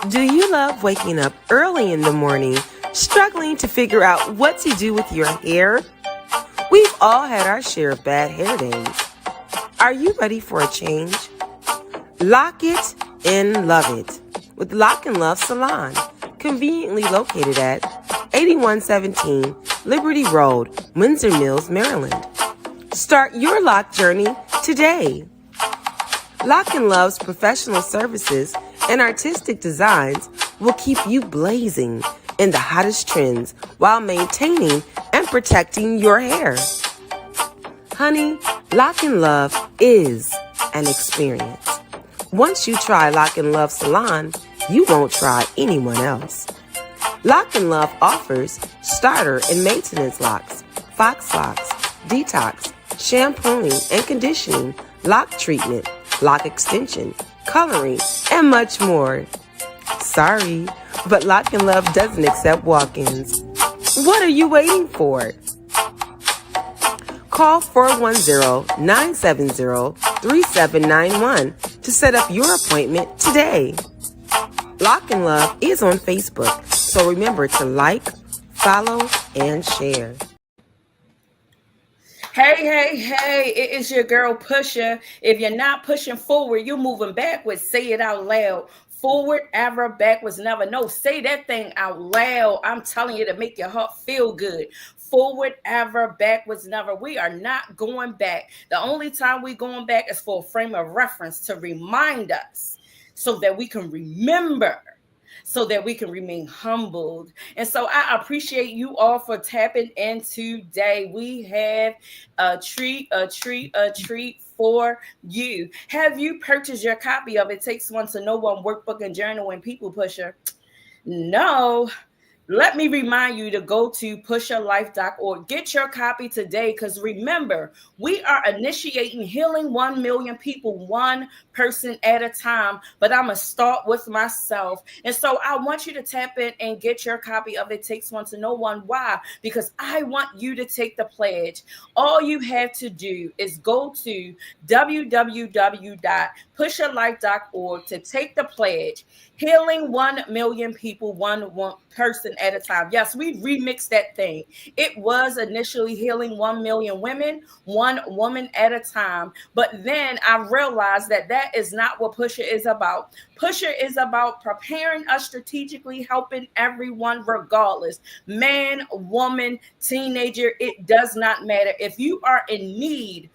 Do you love waking up early in the morning, struggling to figure out what to do with your hair? We've all had our share of bad hair days. Are you ready for a change? Lock it and love it with Lock and Love Salon, conveniently located at 8117 Liberty Road, Windsor Mills, Maryland. Start your lock journey today. Lock and Love's professional services and artistic designs will keep you blazing in the hottest trends while maintaining and protecting your hair. Honey, Lock and Love is an experience. Once you try Lock and Love Salon, you won't try anyone else. Lock and Love offers starter and maintenance locks, fox locks, detox, shampooing and conditioning, lock treatment, lock extension, coloring, and much more. Sorry, but Lock and Love doesn't accept walk-ins. What are you waiting for? Call 410-970-3791 to set up your appointment today. Lock and Love is on Facebook, so remember to like, follow, and share. Hey, it is your girl Pus'Her. If you're not pushing forward, you're moving backwards. Say it out loud. Forward ever, backwards never. No, say that thing out loud. I'm telling you to make your heart feel good. Forward ever, backwards never. We are not going back. The only time we're going back is for a frame of reference to remind us so that we can remember, so that we can remain humbled. And so I appreciate you all for tapping in today. We have a treat for you. Have you purchased your copy of It Takes One to Know One Workbook and Journal and People Pusher? No. Let me remind you to go to pusherlife.org. Get your copy today, because remember, we are initiating healing 1 million people, one person at a time. But I'm going to start with myself. And so I want you to tap in and get your copy of It Takes One to Know One. Why? Because I want you to take the pledge. All you have to do is go to www.pusherlife.org to take the pledge. Healing 1 million people, one person at a time. Yes, we remixed that thing. It was initially healing 1 million women, one woman at a time. But then I realized that that is not what Pus'Her is about. Pus'Her is about preparing us strategically, helping everyone regardless. Man, woman, teenager, it does not matter. If you are in need,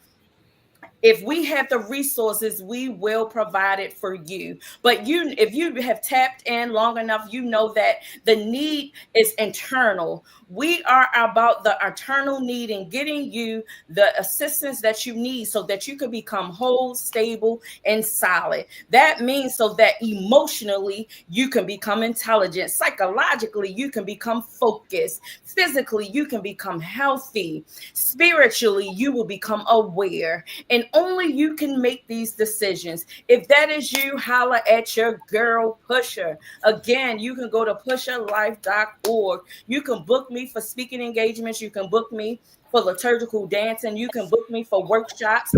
if we have the resources, we will provide it for you. But if you have tapped in long enough, you know that the need is internal. We are about the eternal need and getting you the assistance that you need so that you can become whole, stable, and solid. That means so that emotionally you can become intelligent. Psychologically, you can become focused. Physically, you can become healthy. Spiritually, you will become aware. And only you can make these decisions. If that is you, holler at your girl Pus'Her. Again, you can go to pusherlife.org. You can book me for speaking engagements. You can book me for liturgical dancing. You can book me for workshops.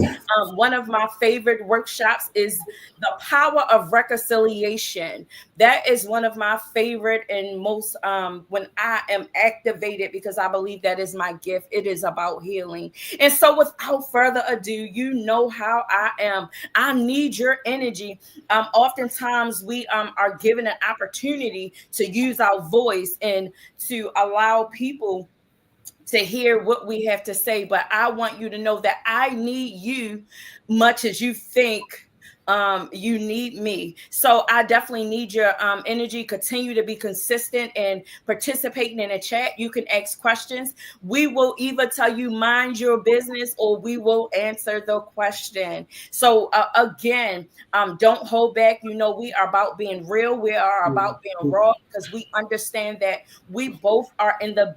One of my favorite workshops is the power of reconciliation. That is one of my favorite and most when I am activated, because I believe that is my gift. It is about healing. And so without further ado, you know how I am. I need your energy. Oftentimes we are given an opportunity to use our voice and to allow people to hear what we have to say. But I want you to know that I need you much as you think you need me. So I definitely need your energy. Continue to be consistent and participating in the chat. You can ask questions. We will either tell you mind your business or we will answer the question. So again, don't hold back. You know, we are about being real. We are about being raw, because we understand that we both are in the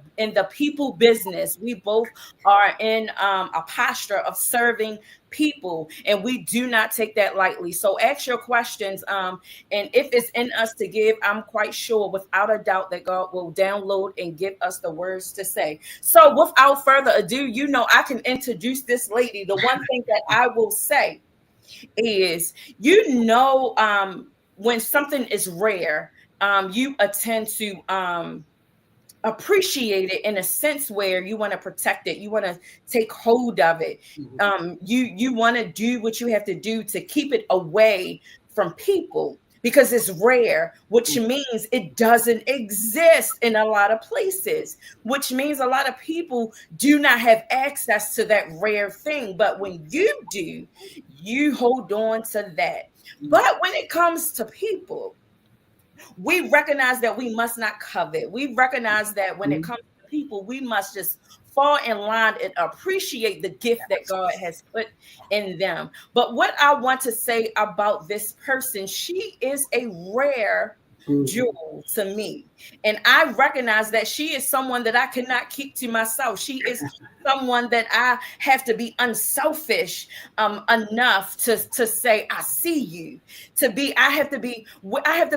people business. We both are in a posture of serving people, and we do not take that lightly. So ask your questions, and if it's in us to give, I'm quite sure without a doubt that God will download and give us the words to say. So without further ado, you know, I can introduce this lady. The one thing that I will say is, you know, when something is rare, you attend to appreciate it in a sense where you want to protect it, you want to take hold of it, you want to do what you have to do to keep it away from people because it's rare, which means it doesn't exist in a lot of places, which means a lot of people do not have access to that rare thing. But when you do, you hold on to that. But when it comes to people, we recognize that we must not covet. We recognize that when it comes to people, we must just fall in line and appreciate the gift that God has put in them. But what I want to say about this person, she is a rare jewel to me. And I recognize that she is someone that I cannot keep to myself. She is someone that I have to be unselfish enough to say, I see you. I have to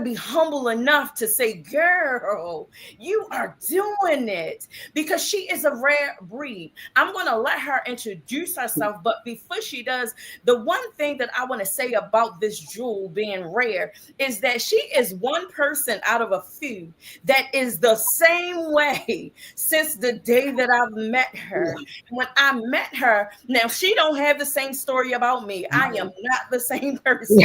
be humble enough to say, girl, you are doing it, because she is a rare breed. I'm going to let her introduce herself, but before she does, the one thing that I want to say about this jewel being rare is that she is one person out of a few that is the same way since the day that I've met her. When I met her, now she don't have the same story about me. I am not the same person.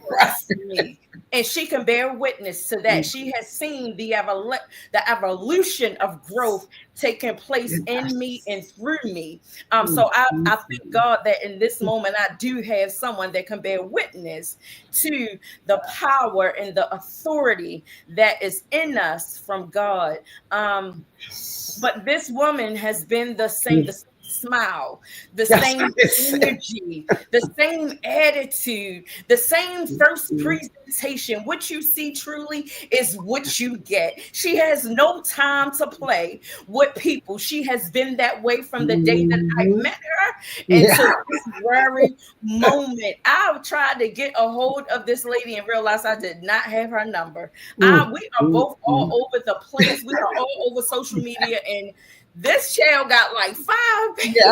Trust me. And she can bear witness to that. She has seen the evolution of growth taking place in me and through me. So I thank God that in this moment I do have someone that can bear witness to the power and the authority that is in us from God. But this woman has been the same smile, the same energy, the same attitude, the same first presentation. What you see truly is what you get. She has no time to play with people. She has been that way from the day that I met her until this very moment. I've tried to get a hold of this lady and realized I did not have her number. We are both all over the place. We are all over social media, and this child got like 5 pages.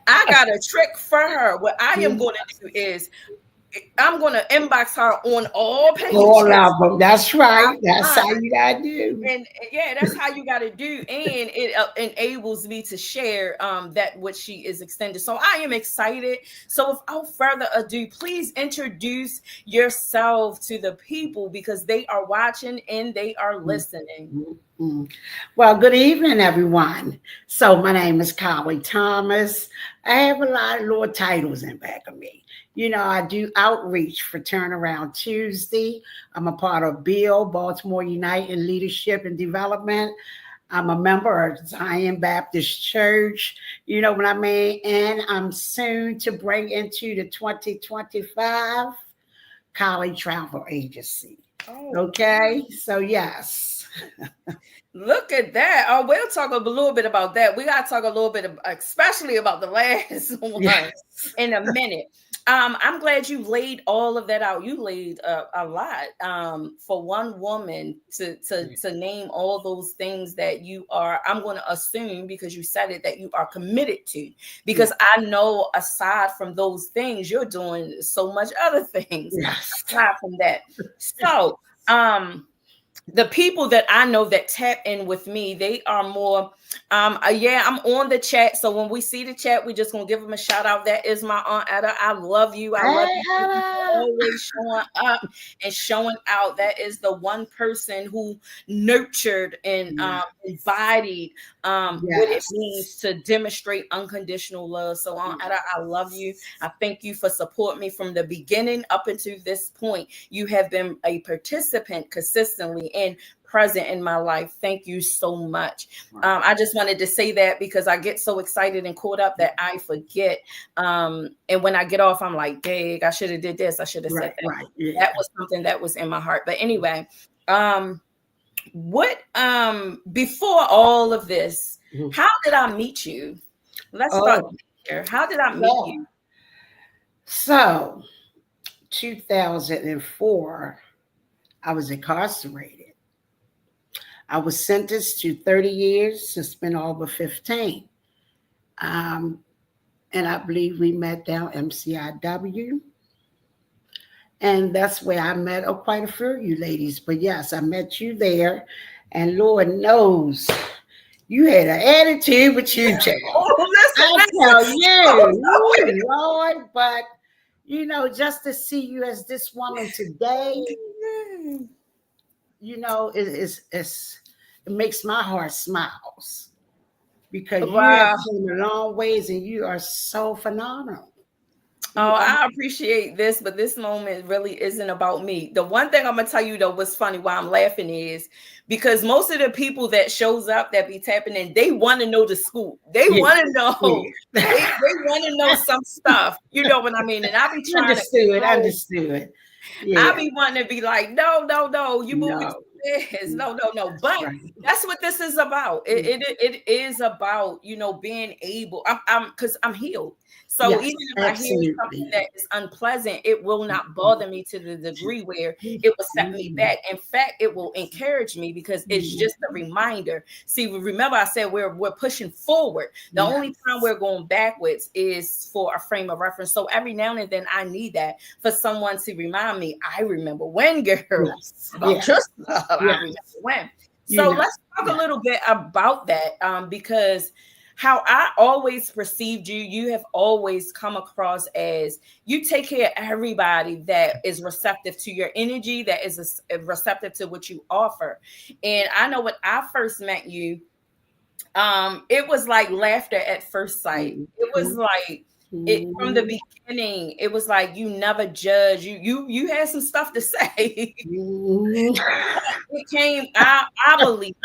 I got a trick for her. What I am going to do is I'm going to inbox her on all pages. All of them. That's right. That's how you got to do. And yeah, that's how you got to do. And it enables me to share that which she is extended. So I am excited. So without further ado, please introduce yourself to the people, because they are watching and they are listening. Well, good evening, everyone. So my name is Carlita Thomas. I have a lot of little titles in back of me. You know, I do outreach for Turnaround Tuesday. I'm a part of BILL, Baltimore United Leadership and Development. I'm a member of Zion Baptist Church, you know what I mean? And I'm soon to bring into the 2025 College Travel Agency. Okay, so yes. Look at that. Oh, we'll talk a little bit about that. We got to talk a little bit, especially about the last one in a minute. I'm glad you laid all of that out. You laid a lot for one woman to name all those things that you are, I'm going to assume, because you said it, that you are committed to. Because I know aside from those things, you're doing so much other things aside from that. So, the people that I know that tap in with me, they are more, I'm on the chat. So when we see the chat, we just gonna give them a shout out. That is my Aunt Etta. I love you. I love you. Always showing up and showing out. That is the one person who nurtured and embodied what it means to demonstrate unconditional love. So Aunt Etta, I love you. I thank you for supporting me from the beginning up until this point. You have been a participant consistently and present in my life. Thank you so much. I just wanted to say that because I get so excited and caught up that I forget. And when I get off, I'm like, dang, I should have did this. I should have said that. That was something that was in my heart. But anyway, before all of this, how did I meet you? Let's start here. How did I meet you? So 2004, I was incarcerated. I was sentenced to 30 years to spend all but 15. And I believe we met down MCIW. And that's where I met quite a few of you ladies. But yes, I met you there. And Lord knows you had an attitude with you, child. Oh, I tell listen. you, Oh, ooh, Lord, but just to see you as this woman today, no. it makes my heart smiles because you have Wow. come a long ways and you are so phenomenal. Oh, You are. I appreciate this, but this moment really isn't about me. The one thing I'm gonna tell you though, what's funny, why I'm laughing is because most of the people that shows up that be tapping in, they want to know the scoop. They Yeah, want to know. yeah. They want to know some stuff. You know what I mean? And I be trying to Understood, control. understood. I Yeah, be wanting to be like, no, no, no, you moving no, too fast. No, no, no. But right. that's what this is about. It is about, being able, because I'm healed. So even Yes, if I hear something absolutely. that is unpleasant, it will not bother me to the degree where it will set me back. In fact, it will encourage me because it's just a reminder. See, remember I said we're pushing forward. The Yeah, only time we're going backwards is for a frame of reference. So every now and then I need that for someone to remind me. I remember when, girl, yes, about yes, your stuff. I remember yes. when. You So know, let's talk a yeah. little bit about that, because how I always perceived you, you have always come across as you take care of everybody that is receptive to your energy, that is receptive to what you offer. And I know when I first met you, it was like laughter at first sight. It was Mhm, like it from the mhm, beginning. It was like you never judge. You had some stuff to say. mhm. It came. I believe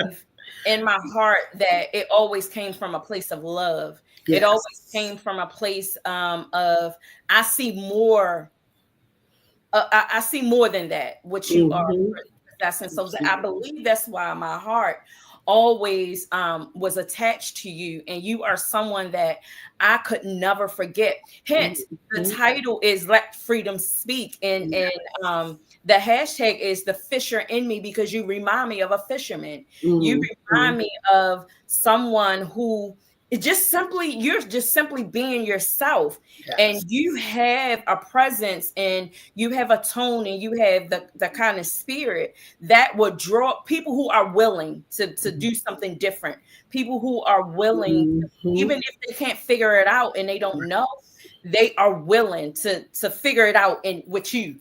in my heart that it always came from a place of love. It always Yes. came from a place of I see more. I see more than that. What you are Mhm. possessing. So I Absolutely. believe that's why my heart always was attached to you, and you are someone that I could never forget. Hence, the Mhm. title is "Let Freedom Speak," and Yeah. the hashtag is "The Fisher in Me" because you remind me of a fisherman. You Mhm. remind me of someone who you're just simply being yourself, and Yes. you have a presence and you have a tone and you have the kind of spirit that would draw people who are willing to do something different, people who are willing, Mhm. even if they can't figure it out and they don't know, they are willing to figure it out and with you,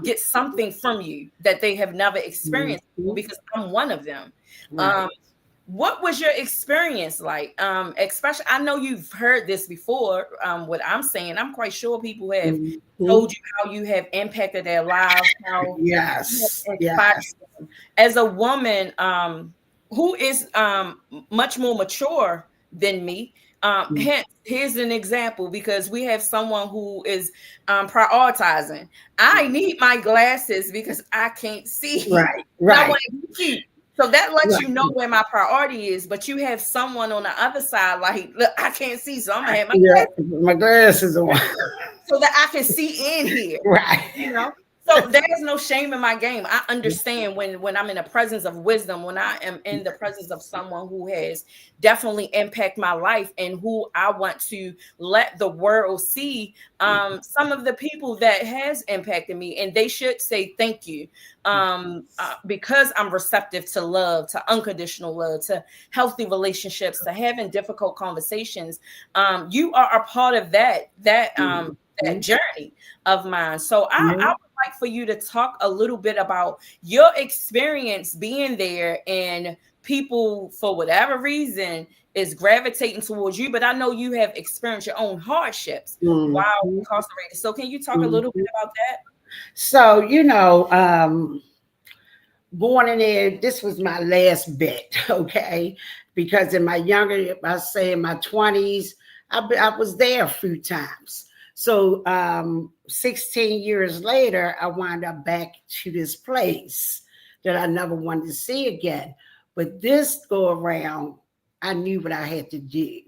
get something from you that they have never experienced before, Mhm. because I'm one of them. um, Right. what was your experience like? Especially, I know you've heard this before. What I'm saying, I'm quite sure people have Mhm. told you how you have impacted their lives, how you Yes. have inspired Yes. them. As a woman, who is much more mature than me, hence, here's an example because we have someone who is prioritizing. I need my glasses because I can't see, Right. and I Right. want to be cute. So that lets you know Right. where my priority is. But you have someone on the other side, like, look, I can't see, so I'm gonna have my Yeah. glasses My glasses on. so that I can see in here. Right. You know, so there's no shame in my game. I understand when I'm in the presence of wisdom, when I am in the presence of someone who has definitely impacted my life and who I want to let the world see, some of the people that has impacted me, and they should say thank you, because I'm receptive to love, to unconditional love, to healthy relationships, to having difficult conversations. You are a part of that journey of mine. So I would like for you to talk a little bit about your experience being there, and people for whatever reason is gravitating towards you. But I know you have experienced your own hardships while Mhm. incarcerated. So can you talk a little bit Mhm. about that? So, born in there, this was my last bet, okay? Because in my younger, I say in my 20s, I was there a few times. So 16 years later, I wound up back to this place that I never wanted to see again. But this go around, I knew what I had to do.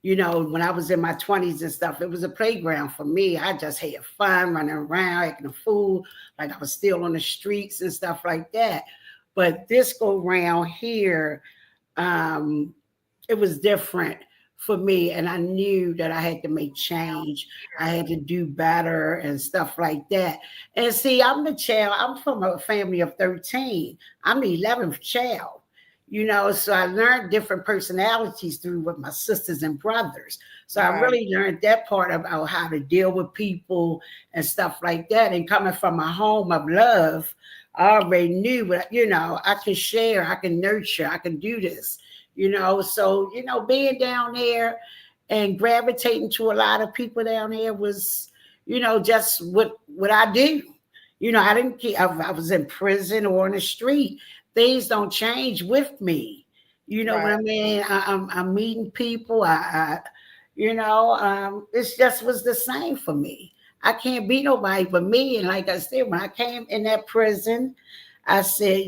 When I was in my 20s and stuff, it was a playground for me. I just had fun running around, acting a fool, like I was still on the streets and stuff like that. But this go round here, it was different for me, and I knew that I had to make change. I had to do better and stuff like that. And see, I'm the child. I'm from a family of 13. I'm the 11th child. So I learned different personalities through with my sisters and brothers. So I Right. really learned that part about how to deal with people and stuff like that. And coming from a home of love, I already knew I can share, I can nurture, I can do this. So, being down there and gravitating to a lot of people down there was, just what I do. I didn't care if I was in prison or on the street. Things don't change with me. You know what Right. I mean? I'm meeting people. It's just was the same for me. I can't be nobody but me. And like I said, when I came in that prison, I said,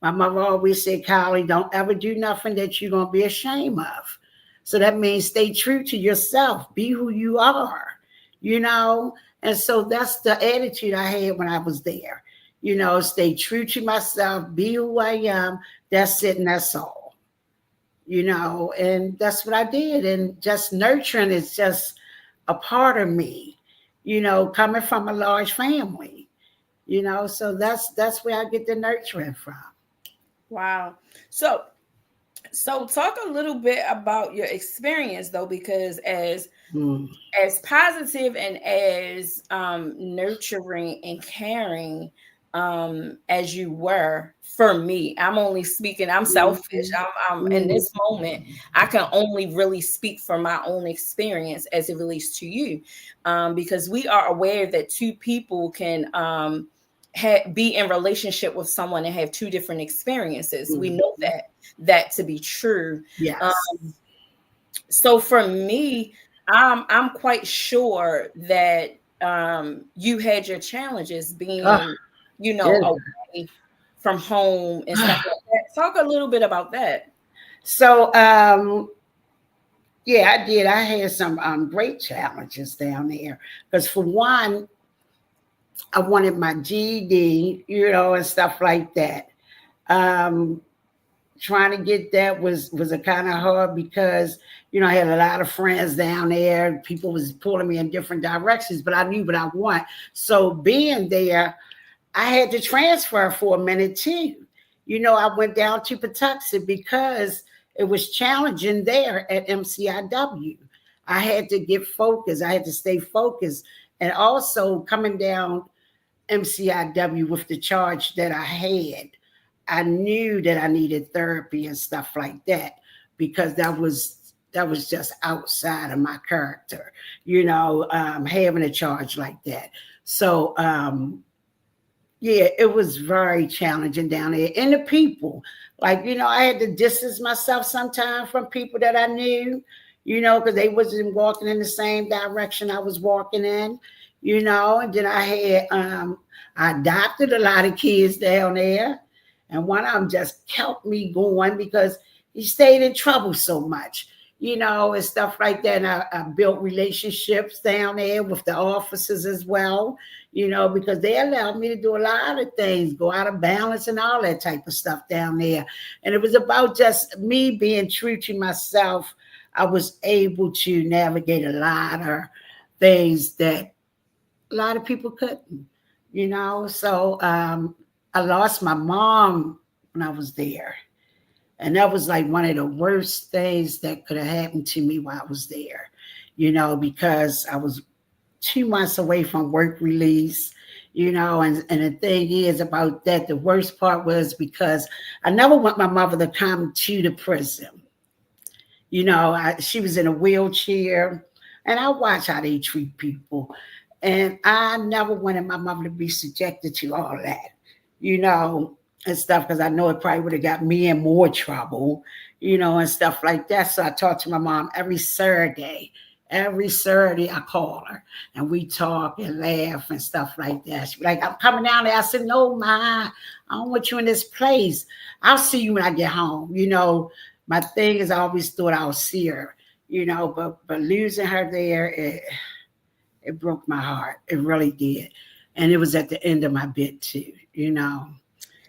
my mother always said, Carly, don't ever do nothing that you're going to be ashamed of. So that means stay true to yourself, be who you are, you know? And so that's the attitude I had when I was there. Stay true to myself, be who I am. That's it, and that's all. And that's what I did. And just nurturing is just a part of me, coming from a large family, so that's where I get the nurturing from. Wow. So talk a little bit about your experience though, because Mm. as positive and as nurturing and caring as you were for me, I'm only speaking, I'm selfish. Mhm. I'm in Mhm. this moment, I can only really speak from my own experience as it relates to you, because we are aware that two people can be in relationship with someone and have two different experiences. We know Mhm. that to be true. Um, Yes. so for me, I'm quite sure that you had your challenges Ah, being, did away from home and I? stuff like that. Talk a little bit about that. So, yeah, I did. I had some great challenges down there because, for one, I wanted my GED, and stuff like that. Um, Trying to get that was a kind of hard because I had a lot of friends down there. People was pulling me in different directions, but I knew what I want. So being there, I had to transfer for a minute too. I went down to Patuxent because it was challenging there at MCIW. I had to get focused. I had to stay focused. And also coming down MCIW with the charge that I had, I knew that I needed therapy and stuff like that because that was just outside of my character, having a charge like that. So yeah, it was very challenging down there. And the people, like, I had to distance myself sometimes from people that I knew, because they wasn't walking in the same direction I was walking in. And then I adopted a lot of kids down there. And one of them just kept me going because he stayed in trouble so much, and stuff like that. And I built relationships down there with the officers as well, because they allowed me to do a lot of things, go out of balance and all that type of stuff down there. And it was about just me being true to myself. I was able to navigate a lot of things that a lot of people couldn't. So I lost my mom when I was there. And that was like one of the worst things that could have happened to me while I was there, because I was 2 months away from work release, and the thing is about that, the worst part was because I never want my mother to come to the prison. She was in a wheelchair, and I watch how they treat people. And I never wanted my mother to be subjected to all that, you know, and stuff, because I know it probably would have got me in more trouble, and stuff like that. So I talked to my mom every Saturday. Every Saturday, I call her and we talk and laugh and stuff like that. She be like, I'm coming down there. I said, no, Ma, I don't want you in this place. I'll see you when I get home. My thing is I always thought I would see her, but losing her there, it broke my heart. It really did. And it was at the end of my bid too.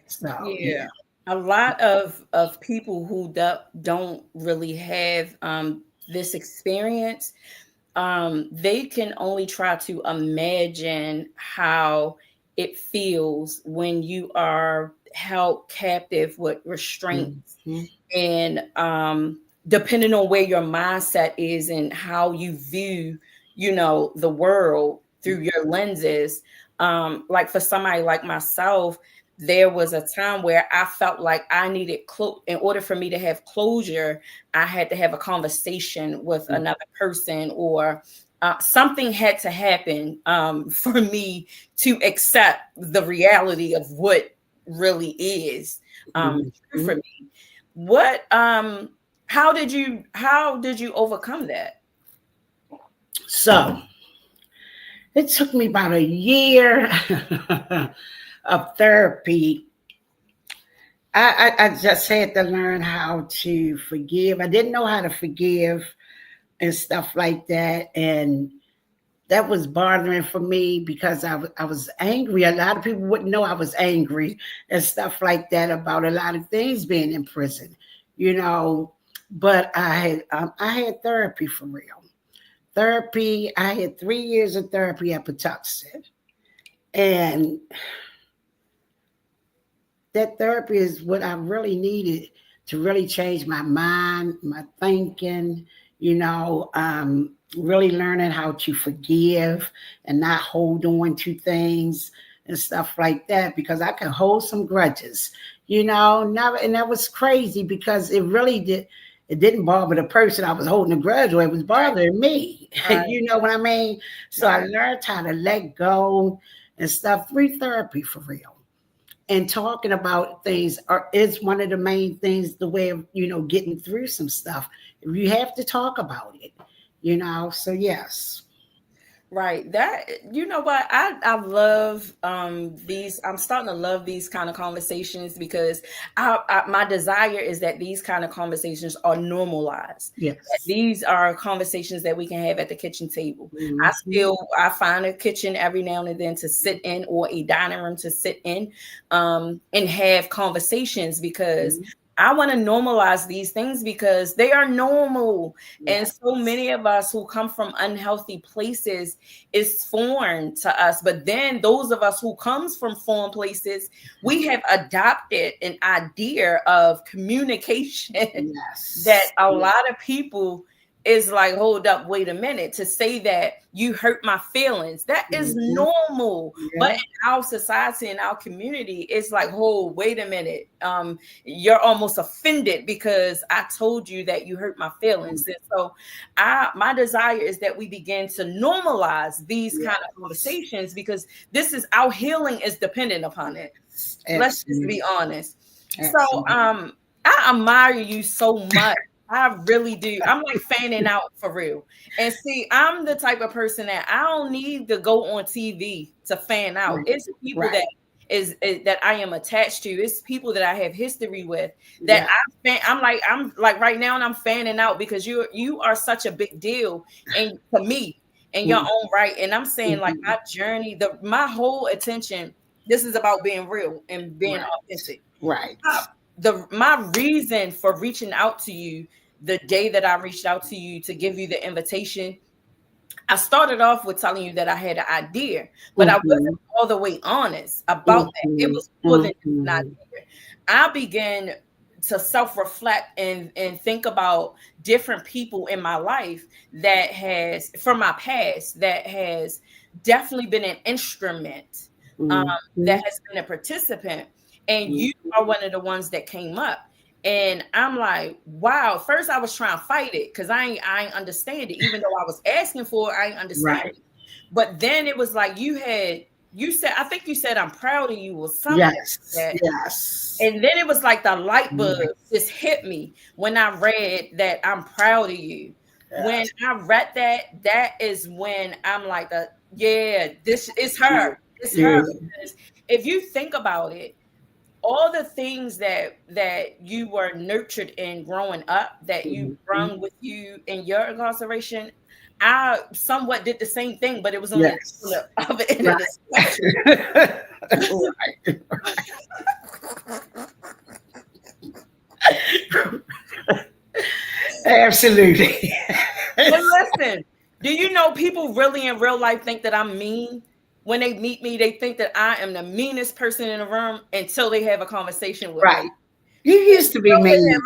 So Yeah. yeah. a lot of people who don't really have this experience, they can only try to imagine how it feels when you are held captive with restraints, Mhm. and depending on where your mindset is and how you view, the world through your lenses. Like for somebody like myself, there was a time where I felt like I needed in order for me to have closure, I had to have a conversation with another person, or something had to happen for me to accept the reality of what really is true for Mhm. me. What how did you overcome that? So it took me about a year of therapy. I just had to learn how to forgive. I didn't know how to forgive and stuff like that. And that was bothering for me because I was angry. A lot of people wouldn't know I was angry and stuff like that about a lot of things being in prison, you know. But I had therapy for real. Therapy. I had 3 years of therapy at Patuxent, and that therapy is what I really needed to really change my mind, my thinking, really learning how to forgive and not hold on to things and stuff like that because I could hold some grudges, never, and that was crazy because it didn't bother the person I was holding a grudge with, it was Right, bothering me. right, You know what I mean? So I right. learned how to let go and stuff through therapy for real, and talking about things is one of the main things, the way of getting through some stuff. You have to talk about it, so yes. Right. That, you know what? I love these. I'm starting to love these kind of conversations because my desire is that these kind of conversations are normalized. That Yes. these are conversations that we can have at the kitchen table. Mhm. I find a kitchen every now and then to sit in, or a dining room to sit in, and have conversations, because Mhm. I want to normalize these things because they are normal. And so Yes. many of us who come from unhealthy places, is foreign to us. But then those of us who comes from foreign places, we have adopted an idea of communication that Yes. a Yes. lot of people is like, hold up, wait a minute. To say that you hurt my feelings, that is Mhm. normal. But Yeah. in our society, in our community, it's like, oh, wait a minute. You're almost offended because I told you that you hurt my feelings. And so my desire is that we begin to normalize these kind of Yes. conversations, because this is our healing is dependent upon it. Let's just be Absolutely. honest. So Absolutely. I admire you so much. I really do. I'm like fanning out for real. And see, I'm the type of person that I don't need to go on TV to fan out. Right. It's people that Right. is that I am attached to. It's people that I have history with that Yeah. I'm like right now, and I'm fanning out because you are such a big deal, and to me, in your Mhm. own right. And I'm saying, like, Mhm. my journey, my whole attention, this is about being real and being Right. authentic. Right. My reason for reaching out to you, the day that I reached out to you to give you the invitation, I started off with telling you that I had an idea, but I wasn't Mhm. all the way honest about that. It Mhm. was more than just an Mhm. idea. I began to self-reflect and think about different people in my life that has, from my past, that has definitely been an instrument, um, that Mhm. has been a participant, and you Mhm. are one of the ones that came up. And I'm like, wow. First, I was trying to fight it because I ain't understand it. Even though I was asking for it, I ain't understand Right. it. But then it was like you said, I think you said, I'm proud of you, or something like Yes. that. Yes. And then it was like the light bulb Yes. just hit me when I read that I'm proud of you. When Yes. I read that, that is when I'm like, yeah, this is her. It's her. Yeah. Because if you think about it, all the things that you were nurtured in growing up, that you Mhm. brung with you in your incarceration, I somewhat did the same thing, but it was on Yes. the other end of the Right. spectrum. Right. Absolutely. But listen, do you know people really in real life think that I'm mean? When they meet me, they think that I am the meanest person in the room until they have a conversation with me. Right. You used to be Until they mean. have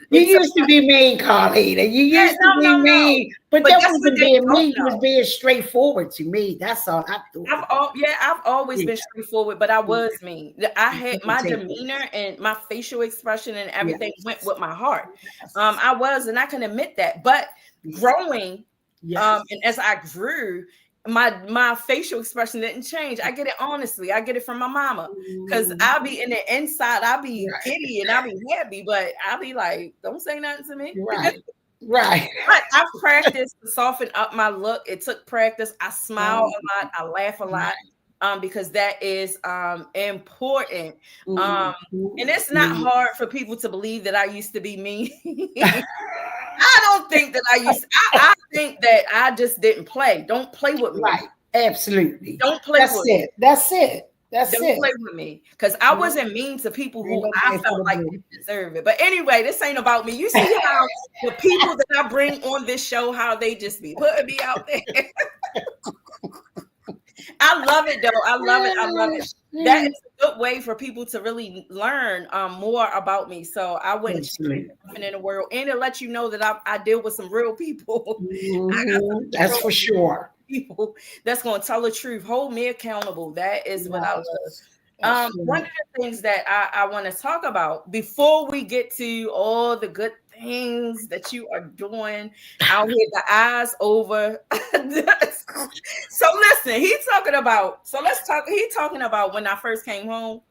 You until, used to be mean, Carlita. You yeah, used to no, be no, no. mean. But But that that's what wasn't they being don't mean. You was know. being straightforward to me. That's all I thought. I've always Yeah. been straightforward, but I was mean. I You had can my take this. demeanor and my facial expression and everything went Yes. with my heart. Yes. I was, and I can admit that. But growing, Yes. and as I grew, my facial expression didn't change. I get it honestly. I get it from my mama. Cause I'll be in the inside, I'll be Right. giddy and I'll be happy, but I'll be like, don't say nothing to me. Right. Right. But I've practiced to soften up my look. It took practice. I smile a lot. I laugh a lot. Because that is important. And it's not hard for people to believe that I used to be mean. I don't think that I used to, I think that I just didn't play. Don't play with me. Right. Absolutely. Don't play That's with me. it. That's it. That's Don't it. play with me. Because I wasn't mean to people Ain't who no I play for felt the like blue. didn't deserve it. But anyway, this ain't about me. You see how the people that I bring on this show, how they just be putting me out there. I love it though. I love it. I love it. That is a good way for people to really learn more about me. So I wouldn't change Absolutely. nothing in the world. And to let you know that I deal with some real people. I got some That's real for sure. people that's going to tell the truth, hold me accountable. That is what I love. Yes. One of the things that I want to talk about before we get to all the good things that you are doing out here, the eyes over. So listen, he's talking about. So let's talk. He's talking about when I first came home.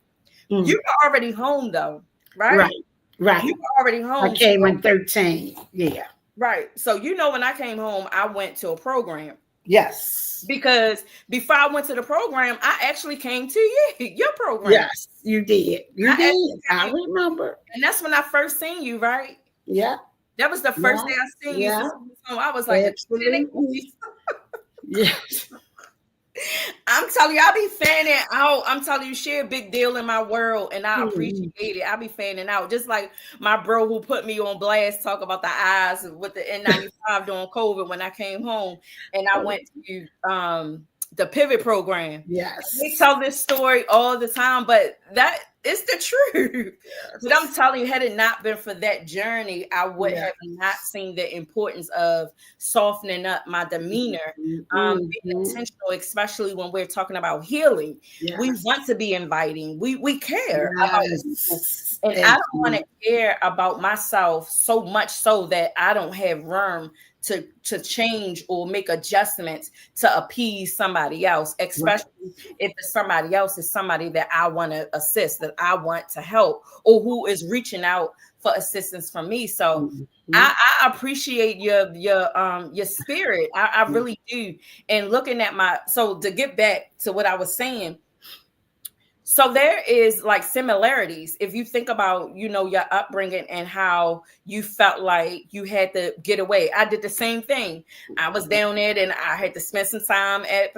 You were already home though, right? Right. Right. You were already home. I came in 13. Yeah. Right. So when I came home, I went to a program. Yes. Because before I went to the program, I actually came to your program. Yes, you did. You did. I remember. And that's when I first seen you, right? Yeah. That was the first day I seen you. So I was like, absolutely. Yes. I'm telling you, I be fanning out. I'm telling you, she a big deal in my world, and I appreciate it. I be fanning out. Just like my bro who put me on blast, talk about the eyes with the N95 during COVID when I came home, and I went to the Pivot program. Yes. We tell this story all the time, but that is the truth. Yes. But I'm telling you, had it not been for that journey, I would have not seen the importance of softening up my demeanor, being intentional, especially when we're talking about healing. Yes. We want to be inviting. We care about people. And I don't want to care about myself so much so that I don't have room to change or make adjustments to appease somebody else, especially if somebody else is somebody that I want to assist, that I want to help, or who is reaching out for assistance from me. So I appreciate your spirit. I really do. And looking at so to get back to what I was saying, so there is like similarities. If you think about, your upbringing and how you felt like you had to get away. I did the same thing. I was down there and I had to spend some time at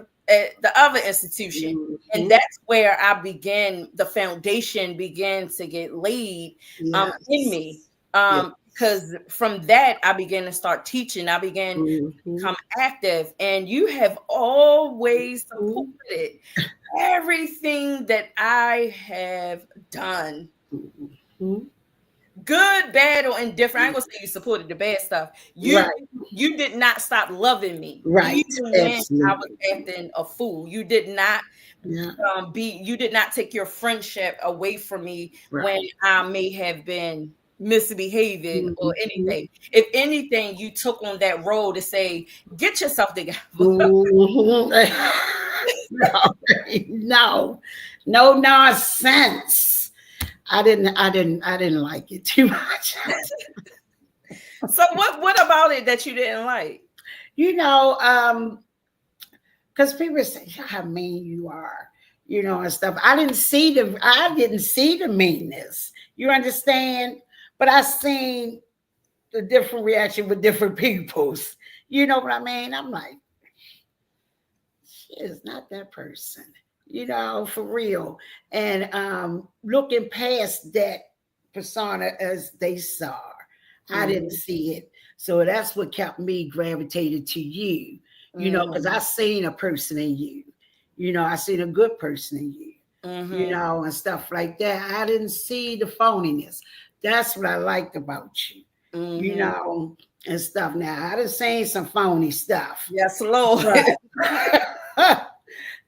the other institution. And that's where the foundation began to get laid in me. Because from that, I began to start teaching. I began to become active. And you have always supported everything that I have done. Good, bad, or indifferent. I ain't gonna say you supported the bad stuff. You did not stop loving me. Right. Even when I was acting a fool. You did not you did not take your friendship away from me when I may have been misbehaving or anything. If anything, you took on that role to say, get yourself together. No nonsense. I didn't like it too much. So what about it that you didn't like? Because people say how mean you are, and stuff. I didn't see the meanness. You understand? But I seen the different reaction with different peoples. You know what I mean? I'm like, she is not that person, for real. And looking past that persona as they saw. I Mm-hmm. didn't see it. So that's what kept me gravitated to you, because I seen a person in you. I seen a good person in you, Mm-hmm. and stuff like that. I didn't see the phoniness. That's what I liked about you, Mm-hmm. and stuff. Now, I done seen some phony stuff, Yes, Lord. but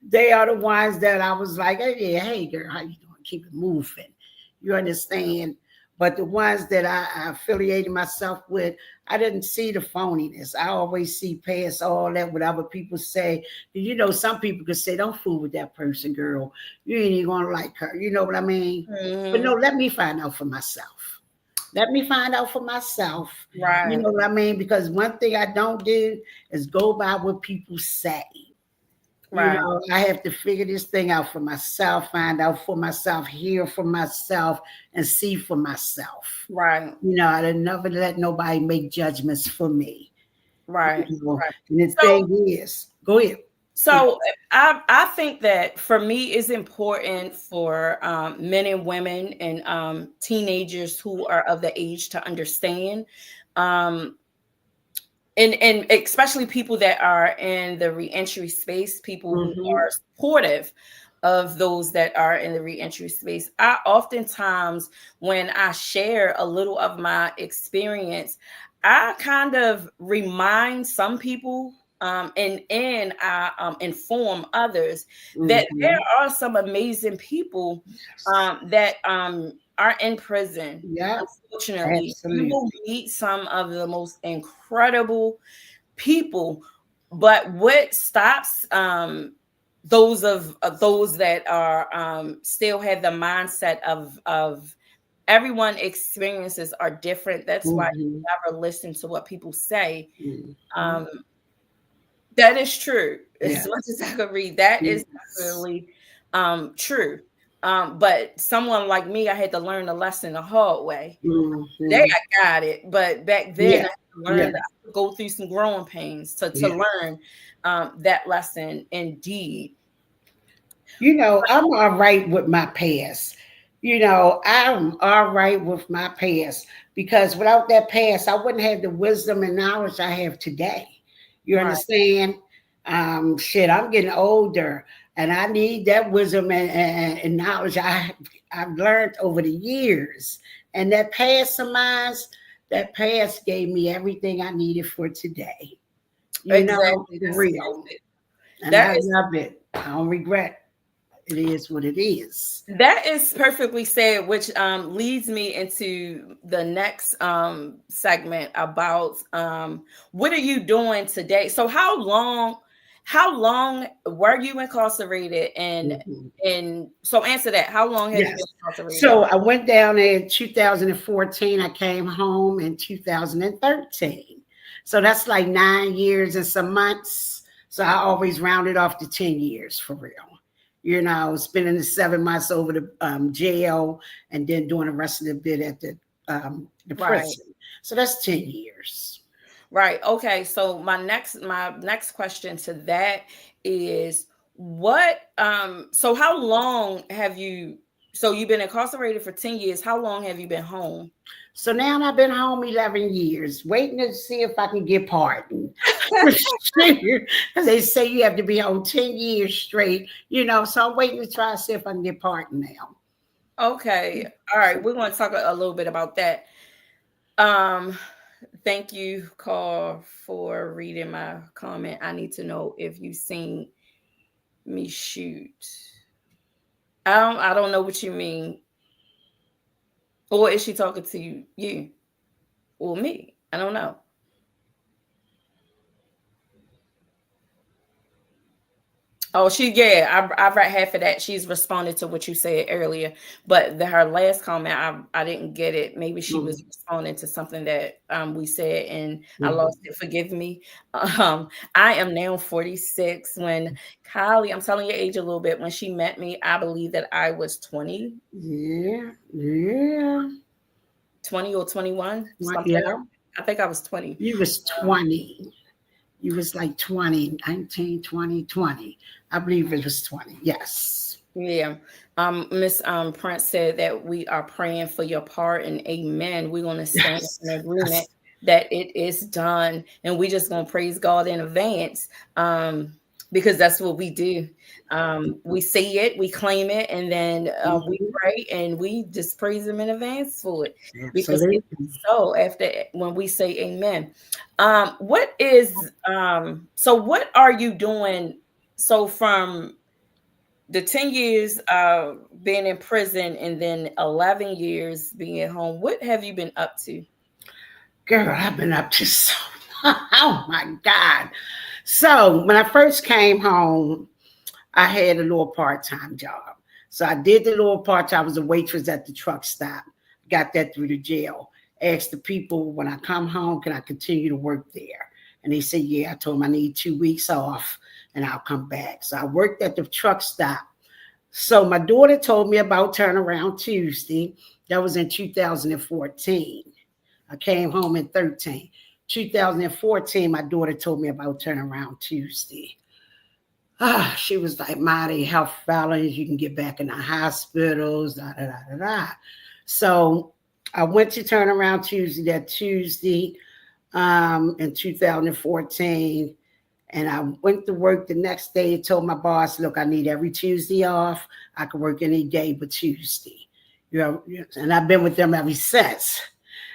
they are the ones that I was like, hey, yeah, hey, girl, how you doing? Keep it moving. You understand? But the ones that I affiliated myself with, I didn't see the phoniness. I always see past all that, what other people say. Some people could say, don't fool with that person, girl. You ain't even going to like her. You know what I mean? But no, Mm-hmm. let me find out for myself. Let me find out for myself. You Right. know what I mean? Because one thing I don't do is go by what people say. Right. I have to figure this thing out for myself, find out for myself, hear for myself, and see for myself. Right. I never let nobody make judgments for me. Right. Right. And the So thing is, go ahead. So I think that for me it's important for men and women and teenagers who are of the age to understand, um, and especially people that are in the reentry space, people who Mm-hmm. are supportive of those that are in the reentry space. I oftentimes, when I share a little of my experience, I kind of remind some people, and I inform others that there Mm-hmm. are some amazing people that are in prison. Yeah, Unfortunately, you will absolutely. meet some of the most incredible people, but what stops those that are still have the mindset of everyone experiences are different. That's why Mm-hmm. you never listen to what people say. Mm-hmm. Um, that is true. As much Yes. as I could read, that is Yes. definitely true. But someone like me, I had to learn the lesson the hard way. Today Mm-hmm. I got it, but back then Yeah. I had to Yeah. learn, to go through some growing pains to Yeah. learn that lesson indeed. I'm all right with my past. I'm all right with my past because without that past, I wouldn't have the wisdom and knowledge I have today. You Right, understand? Shit, I'm getting older and I need that wisdom and knowledge I've learned over the years. And that past of mine, that past gave me everything I needed for today. exactly. For That's real. perfect. And That I is love it. I don't regret. It is what it is. that is perfectly said, which leads me into the next segment about what are you doing today? So how long were you incarcerated, Mhm. and so answer that. How long have you been Yes. incarcerated? So I went down in 2014. I came home in 2013. So that's like 9 years and some months. So I always rounded off to 10 years for real. Spending the 7 months over the jail and then doing the rest of the bit at the Right. prison. So that's 10 years. Right. Okay. So my next question to that is what so how long have you so you've been incarcerated for 10 years. How long have you been home? So now I've been home 11 years, waiting to see if I can get pardoned. Because they say you have to be home 10 years straight, so I'm waiting to try to see if I can get pardoned now. Okay. All right. We're going to talk a little bit about that. Um thank you, Carl, for reading my comment. I need to know if you've seen me shoot. I don't know what you mean. Or is she talking to you or me? I don't know. Oh, I've read half of that. She's responded to what you said earlier, but her last comment, I didn't get it. Maybe she was Mhm, responding to something that we said, and I lost mhm. it. Forgive me. I am now 46. When Kylie, I'm telling your age a little bit. When she met me, I believe that I was 20, Yeah, yeah. 20 or 21, something like Yeah, that. I think I was 20. you was Um, 20. You was like 20, 19, 20, 20. I believe it was 20. Yes. Yeah. Miss Prince said that we are praying for your part, and amen. We're gonna stand Yes. in agreement Yes. that it is done, and we just gonna praise God in advance. Because that's what we do. We see it, we claim it, and then we Mhm. pray and we just praise him in advance for it. Because it is Absolutely. so after when we say amen. What is so what are you doing so from the 10 years being in prison and then 11 years being at home, what have you been up to? Girl, I've been up to so oh my God. So when I first came home, I had a little part-time job. So I did the little part-time. I was a waitress at the truck stop. Got that through the jail. Asked the people when I come home, can I continue to work there? And they said, yeah. I told them I need 2 weeks off and I'll come back. So I worked at the truck stop. So my daughter told me about Turnaround Tuesday. That was in 2014. I came home in 13. 2014, my daughter told me about Turnaround Tuesday. She was like, Marty, health balance, you can get back in the hospitals, da da da da da. So I went to Turnaround Tuesday that Tuesday in 2014. And I went to work the next day and told my boss, look, I need every Tuesday off. I can work any day but Tuesday. You know, and I've been with them ever since.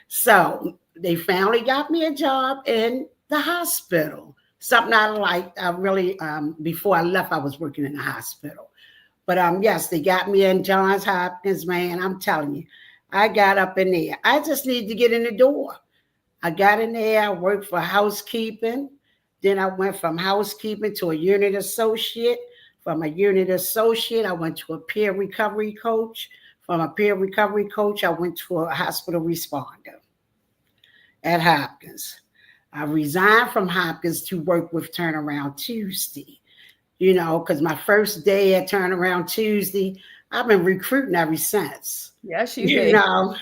So they finally got me a job in the hospital. Something I liked. I really before I left, I was working in the hospital. But yes, they got me in Johns Hopkins, man. I'm telling you, I got up in there. I just needed to get in the door. I got in there, I worked for housekeeping. Then I went from housekeeping to a unit associate. From a unit associate, I went to a peer recovery coach. From a peer recovery coach, I went to a hospital responder at Hopkins. I resigned from Hopkins to work with Turnaround Tuesday. You know, because my first day at Turnaround Tuesday, I've been recruiting ever since. Yes, you You have. know,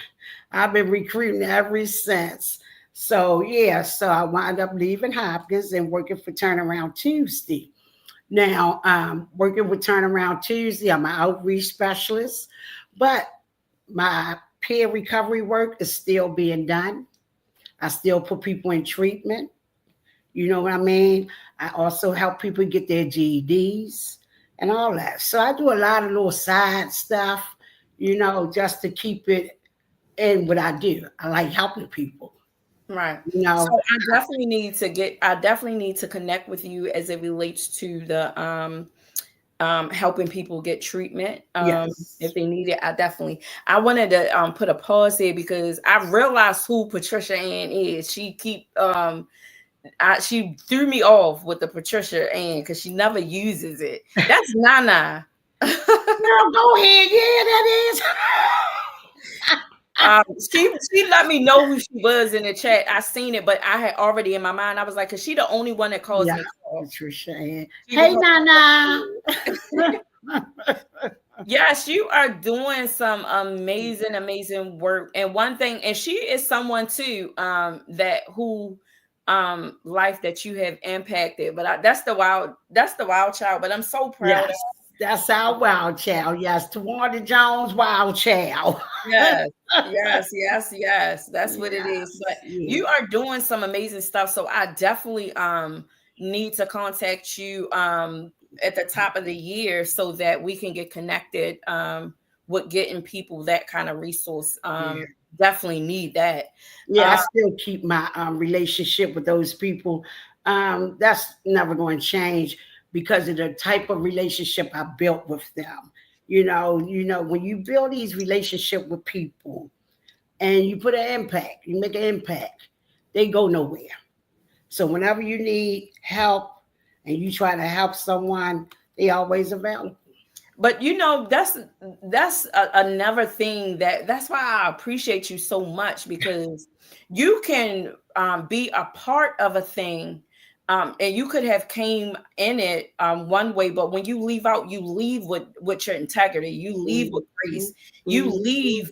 I've been recruiting ever since. So yeah, so I wound up leaving Hopkins and working for Turnaround Tuesday. Now, working with Turnaround Tuesday, I'm an outreach specialist, but my peer recovery work is still being done. I still put people in treatment. You know what I mean? I also help people get their GEDs and all that. So I do a lot of little side stuff, just to keep it in what I do. I like helping people, Right. you So know. I definitely need to connect with you as it relates to the helping people get treatment if Yes. they need it. I wanted to put a pause here because I realized who Patricia Ann is. She threw me off with the Patricia Ann because she never uses it. That's Nana. Girl, go ahead. Yeah, that is. Um, she let me know who she was in the chat. I seen it, but I had already in my mind. I was like, cause she the only one that calls Yeah, me Carl. Patricia Ann. She the Hey, whole Nana. Yes, you are doing some amazing, amazing work. And one thing, and she is someone too, that who life that you have impacted. But that's the wild child. But I'm so proud of Yes, that's our wild child. Yes, Tawanda Jones, wild child. yes, yes, yes, yes. That's what it is. But Yes, yeah. you are doing some amazing stuff. So I definitely need to contact you at the top of the year so that we can get connected with getting people that kind of resource. Yeah. Definitely need that. Yeah, I Uh, still keep my relationship with those people. That's never going to change because of the type of relationship I built with them. When you build these relationship with people and you put an impact, you make an impact, they go nowhere. So whenever you need help and you try to help someone, they always available. but another thing that's why I appreciate you so much because you can be a part of a thing and you could have came in it one way, but when you leave out, you leave with your integrity, you leave with Mhm, grace, you mhm. leave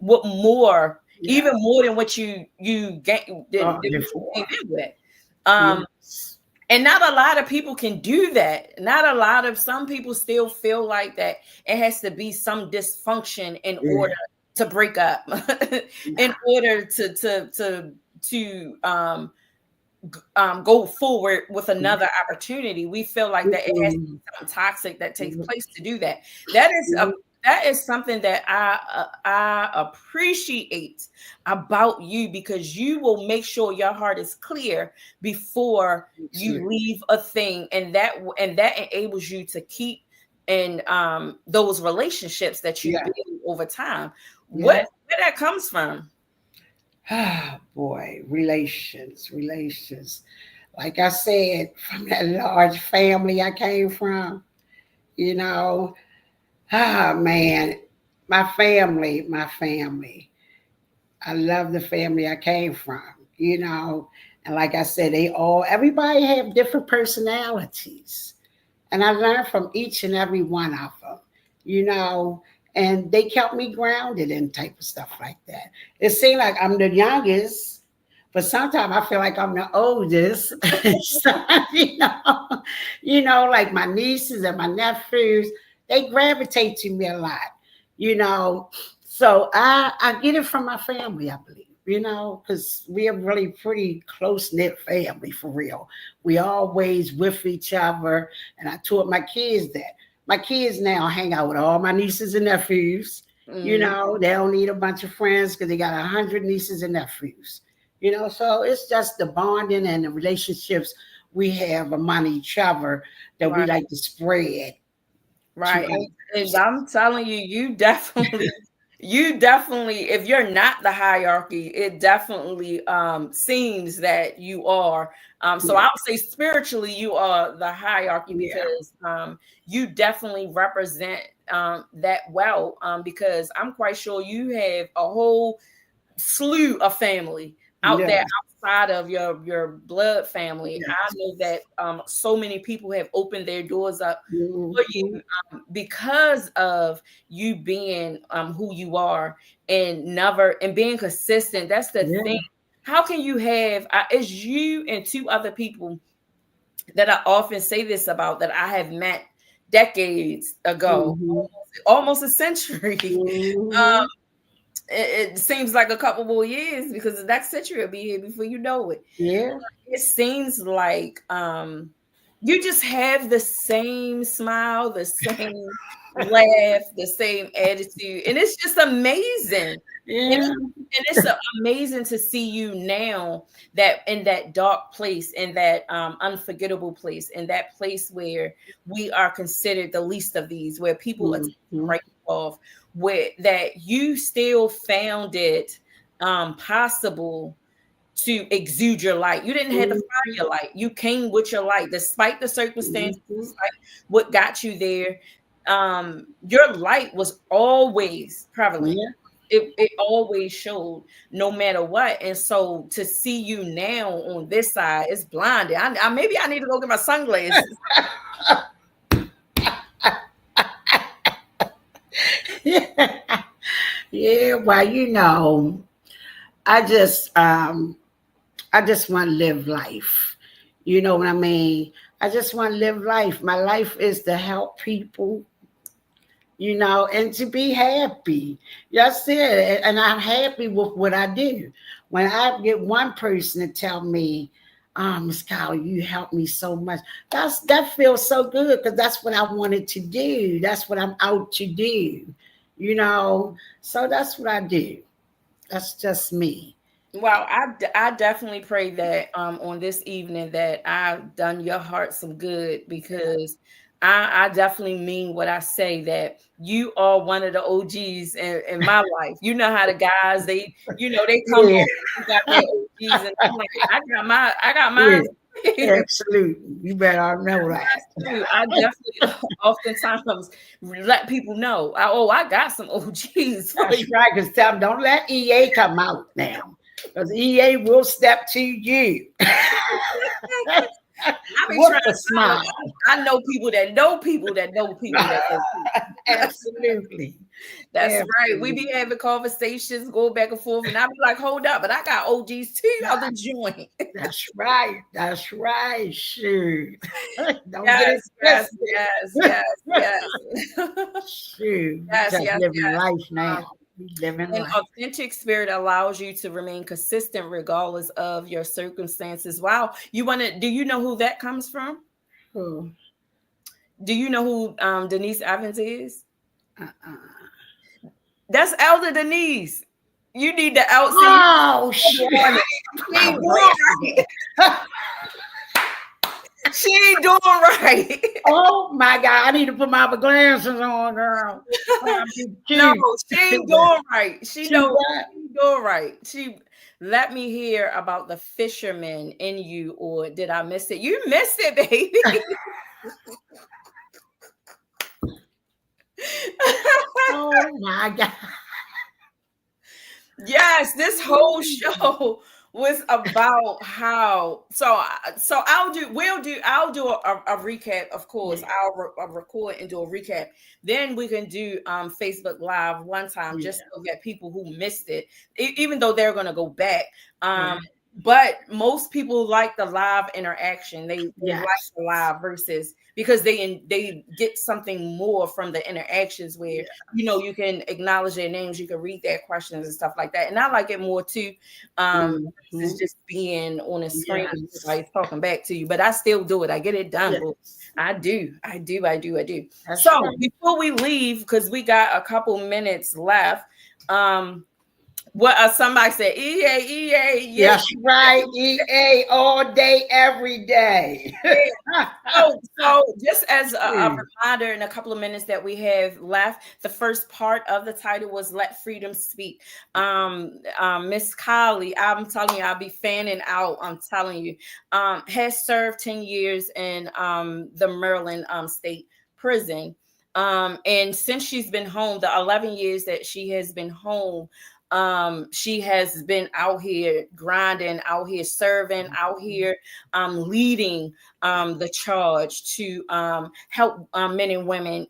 with more, Yeah. even more than what you gain than Oh, what you before. came in with. Um, Yes. And not a lot of people can do that. Some people still feel like that it has to be some dysfunction in order to break up, in order to go forward with another opportunity. We feel like that it has to be something toxic that takes place to do that. That is something that I appreciate about you, because you will make sure your heart is clear before you leave a thing, and that enables you to keep in those relationships that you build over time. Where that comes from? Ah, boy, relations. Like I said, from that large family I came from, you know, man, my family. I love the family I came from, and like I said, everybody have different personalities. And I learned from each and every one of them, you know, and they kept me grounded and type of stuff like that. It seemed like I'm the youngest, but sometimes I feel like I'm the oldest. So, like my nieces and my nephews, they gravitate to me a lot, you know. So I get it from my family, I believe, because we are really pretty close knit family for real. We always with each other, and I taught my kids that. My kids now hang out with all my nieces and nephews. They don't need a bunch of friends because they got 100 nieces and nephews. So it's just the bonding and the relationships we have among each other that we like to spread. Right. And I'm telling you, you definitely, if you're not the hierarchy, it definitely seems that you are. So I would say spiritually, you are the hierarchy, because you definitely represent that well, because I'm quite sure you have a whole slew of family out there outside of your blood family. I know that so many people have opened their doors up for you because of you being who you are, and being consistent. That's the thing. How can you have it's you and two other people that I often say this about, that I have met decades ago, almost a century. It seems like a couple more years, because the next century will be here before you know it. It seems like you just have the same smile, the same laugh, the same attitude, and it's just amazing. And it's amazing to see you now, that in that dark place, in that unforgettable place, in that place where we are considered the least of these, where people are right off, where that you still found it possible to exude your light. You didn't have to find your light. You came with your light, despite the circumstances, despite what got you there. Your light was always prevalent. It always showed, no matter what. And so to see you now on this side, it's blinding. Maybe I need to go get my sunglasses. Well, I just want to live life. You know what I mean? I just want to live life. My life is to help people, and to be happy. That's it. And I'm happy with what I do. When I get one person to tell me, Miss Kyle, you helped me so much, that feels so good, because that's what I wanted to do. That's what I'm out to do, So that's what I do. That's just me. Well, I definitely pray that on this evening that I've done your heart some good, because I definitely mean what I say, that you are one of the OGs in my life. You know how the guys, they come on, you got their OGs, and I'm like, I got mine. Absolutely. You better know that. I definitely oftentimes let people know, I got some OGs. That's right, because tell them, don't let EA come out now, because EA will step to you. I be trying to smile. I know people that know people that know people that know people. Absolutely. That's right. We Absolutely. be having conversations, go back and forth, and I be like, hold up, but I got OGs too out the joint. That's right. That's right. Shoot. Don't get it Yes, yes, twisted. yes, yes, yes. Shoot. We Yes, just yes, living yes. life Um, now. We living An life. authentic spirit allows you to remain consistent regardless of your circumstances. Wow. Do you know who that comes from? Oh, Do you know who Denise Evans is? uh-uh. That's Elder Denise. You need to see Oh, shoot. she My ain't doing glasses. right. She ain't doing right. Oh my God. I need to put my glasses on, girl. I'm No, cute. she ain't doing right. She She knows what? she ain't doing right. She let me hear about the fisherman in you, or did I miss it? You missed it, baby. Oh my God. Yes, this whole show was about how. So I'll do a recap. Of course, Yeah. I'll record and do a recap. Then we can do Facebook Live one time, Yeah. just so that people who missed it, even though they're gonna go back. Right. But most people like the live interaction. They like Yes. the live versus, because they get something more from the interactions where Yeah. you can acknowledge their names, you can read their questions and stuff like that. And I like it more too. Versus Mhm. just being on a screen and Yes. everybody's talking back to you. But I still do it. I get it done. But Yes. I do. I do. I do. I do. That's So right. before we leave, because we got a couple minutes left, what somebody said, EA, EA, yeah. That's right. EA all day, every day. So just as a Shoot. reminder, in a couple of minutes that we have left, the first part of the title was "Let Freedom Speak." Miss Carly, I'm telling you, I'll be fanning out. I'm telling you, has served 10 years in the Maryland State Prison. And since she's been home, the 11 years that she has been home, she has been out here grinding, out here serving, out here leading the charge to help men and women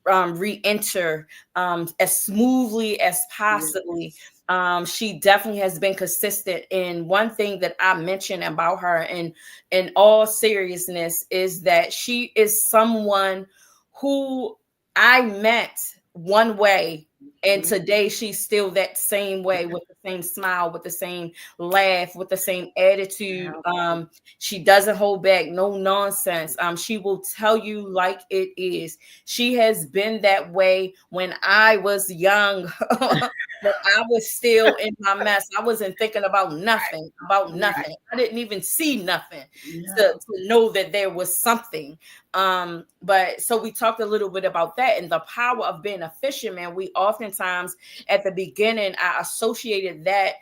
re-enter as smoothly as possibly. Yes. She definitely has been consistent. And one thing that I mentioned about her, in all seriousness, is that she is someone who I met one way, and today she's still that same way, with the same smile, with the same laugh, with the same attitude. Yeah. She doesn't hold back, no nonsense. She will tell you like it is. She has been that way when I was young. But I was still in my mess. I wasn't thinking about nothing, Right. I didn't even see nothing Yeah. to know that there was something. But so we talked a little bit about that and the power of being a fisherman. We oftentimes at the beginning, I associated that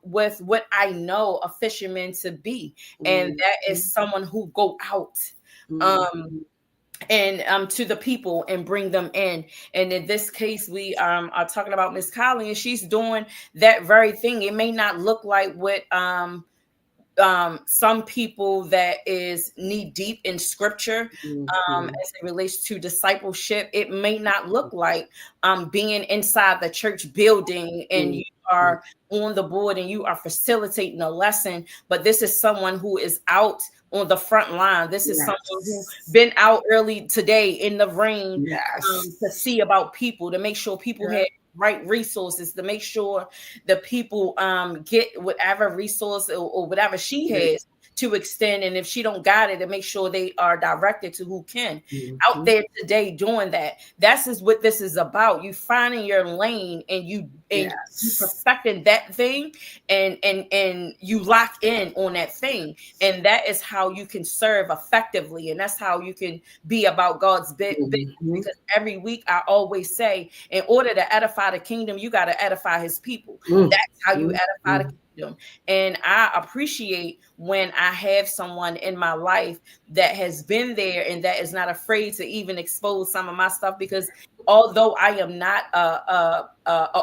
with what I know a fisherman to be, and that is someone who go out. Um, and to the people and bring them in. And in this case, we are talking about Miss Colleen, and she's doing that very thing. It may not look like what some people that is knee deep in scripture, as it relates to discipleship. It may not look like being inside the church building and you are on the board and you are facilitating a lesson, but this is someone who is out on the front line. This is someone who Yes. been out early today in the rain to Yes. see about people, to make sure people Yeah. had right resources, to make sure the people get whatever resource or whatever she has to extend, and if she don't got it, to make sure they are directed to who can. Out there today doing that. That's is what this is about. You finding your lane and you Yes. perfecting that thing, and you lock in on that thing, and that is how you can serve effectively, and that's how you can be about God's business. Because every week I always say, in order to edify the kingdom, you got to edify his people. That's how you edify the kingdom. And I appreciate when I have someone in my life that has been there and that is not afraid to even expose some of my stuff, because although I am not a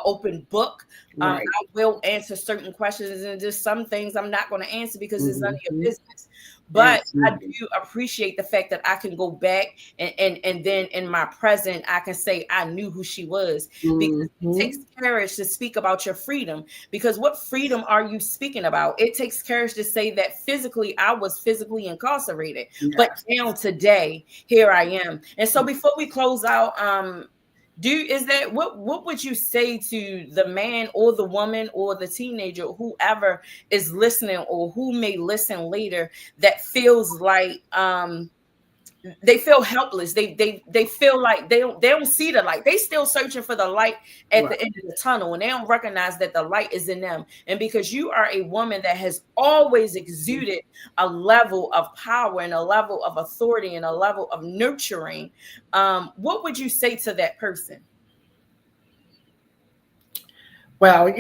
open book, I will answer certain questions, and just some things I'm not going to answer because it's none of your business. But I Absolutely. do appreciate the fact that I can go back and then in my present, I can say I knew who she was, because it takes Mm-hmm. courage to speak about your freedom. Because what freedom are you speaking about? It takes courage to say that physically, I was physically incarcerated, but Yes. now today, here I am. And so before we close out, is that what would you say to the man or the woman or the teenager, whoever is listening or who may listen later, that feels like they feel helpless, they feel like they don't see the light, they still searching for the light at Right. the end of the tunnel, and they don't recognize that the light is in them. And because you are a woman that has always exuded a level of power and a level of authority and a level of nurturing, what would you say to that person? Well,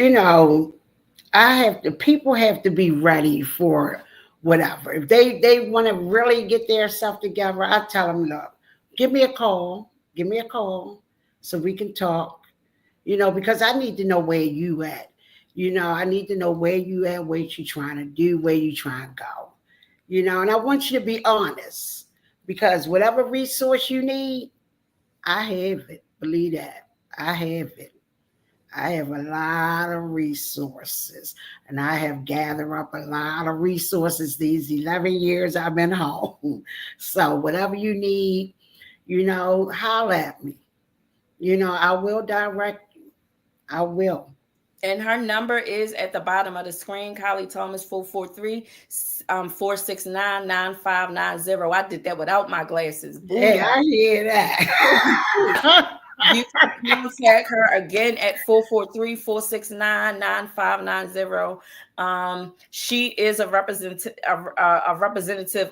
people have to be ready for whatever. If they want to really get their stuff together, I tell them, look, give me a call, give me a call, so we can talk. Because I need to know where you at. I need to know where you at, what you trying to do, where you trying to go. And I want you to be honest, because whatever resource you need, I have it. Believe that, I have it. I have a lot of resources, and I have gathered up a lot of resources these 11 years I've been home. So, whatever you need, holler at me. I will direct you. I will. And her number is at the bottom of the screen. Kylie Thomas 443 469 9590. I did that without my glasses. Hey, Booyah. I hear that. You can contact her again at 443-469-9590. She is a representative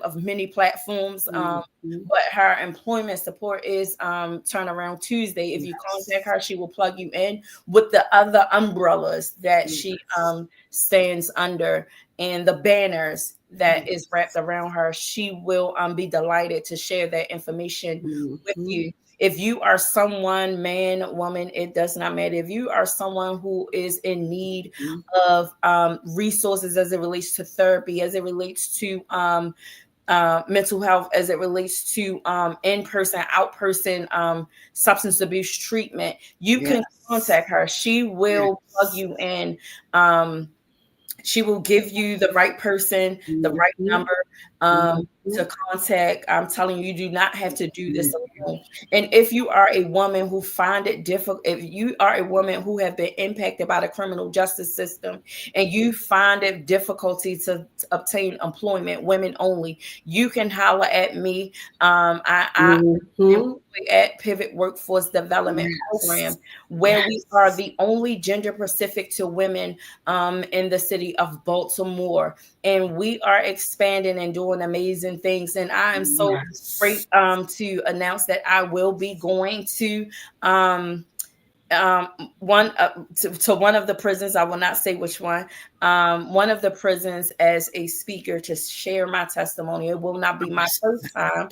of many platforms. Mhm. But her employment support is Turnaround Tuesday. If you contact Yes. her, she will plug you in with the other umbrellas that she Yes. stands under, and the banners that is wrapped Yes. around her. She will be delighted to share that information with Mhm. you. If you are someone, man, woman, it does not matter. If you are someone who is in need Mhm. of resources as it relates to therapy, as it relates to mental health, as it relates to in-person, out-person substance abuse treatment, you can Yes. contact her. She will plug Yes. you in. Um, she will give you the right person, the right Mhm. number to Mhm. contact. I'm telling you, you do not have to do this Mhm. alone. And if you are a woman who find it difficult, if you are a woman who have been impacted by the criminal justice system and you find it difficulty to obtain employment, women only, you can holler at me. I Mhm. employ at Pivot Workforce Development Program, Yes. where we are Yes. the only gender specific to women in the city of Baltimore. And we are expanding and doing amazing things. And I am so Yes. great to announce that I will be going to um, um one to one of the prisons. I will not say which one of the prisons, as a speaker to share my testimony. It will not be my first time,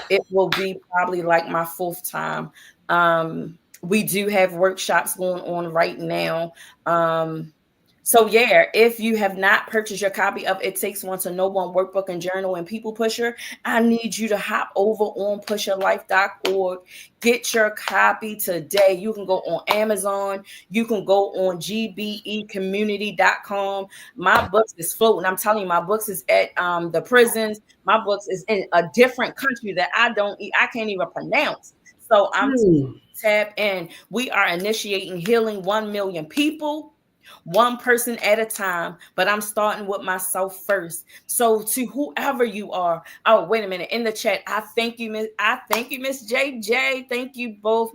it will be probably like my fourth time. We do have workshops going on right now. So yeah, if you have not purchased your copy of It Takes One to Know One Workbook and Journal and People Pusher, I need you to hop over on pusherlife.org. Get your copy today. You can go on Amazon. You can go on gbecommunity.com. My books is floating. I'm telling you, my books is at the prisons. My books is in a different country that I can't even pronounce. So I'm Mm. tap in. We are initiating healing 1 million people, one person at a time, but I'm starting with myself first. So to whoever you are, oh wait a minute, in the chat, I thank you, Miss JJ. Thank you both.